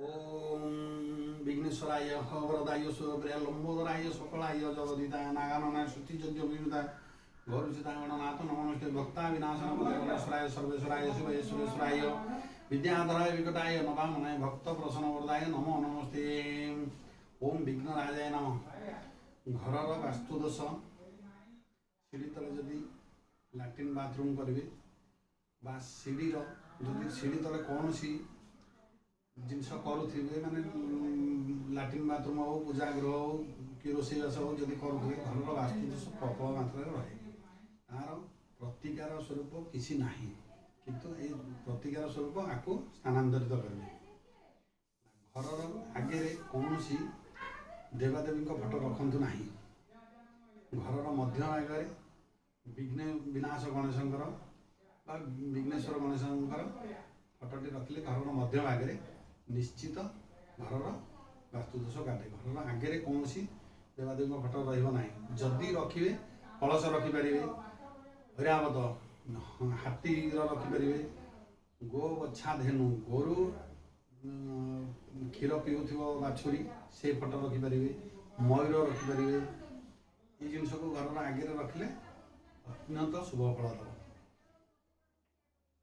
ओम विघ्नेश्वराय वरदाय सुभद्राय लंबोदराय सकलाय जगदिताय नागाननाय श्रुतिजज्ञ विनुताय गौरचिताय गणनाथ नमोनमस्ते भक्ता विनाशनम गणेश्वराय सर्वेश्वराय शिवाय सुरेश्वराय विद्याधराय विकटाय नवामनाय भक्त प्रसन्न वरदाय नमो नमस्ते। ओम विघ्नराजाय नमः। घर वास्तुदोष सीढ़ी तले जदि लैट्रिन बाथरूम करेंगे बा सीढ़ी जदि सीढ़ी तले कौन सी जिनस करुवे माने लैट्रिन बाथरूम हो पूजा गृह हो कि रोषेईबास हो जदि करुवे घर वास्तुदोष प्रबल मात्रा रहे तार प्रतिकार स्वरूप किसी ना किंतु ये प्रतिकार स्वरूप आपको स्थानांतरित करेंगे। घर आगे कौन सी देवादेवी फटो रखु ना घर मध्य आगे विघ्न विनाश गणेशंकर विघ्नेश्वर गणेशंकर फटोटी रखिले घर मध्य आगे निश्चित घर वास्तुदोष काटे। घर आगे कौन सी देवादेवी फटो रही जदि रखिए कलश रखिपारे ऐरावत हाथी रखिपारे गो बछा धेनु गोरु क्षीर पीऊ बाछुरी से फटो रखिपारे मयूर रखिपारे ये जिनस को घर आगे रखिले अत्यंत शुभ फल दब।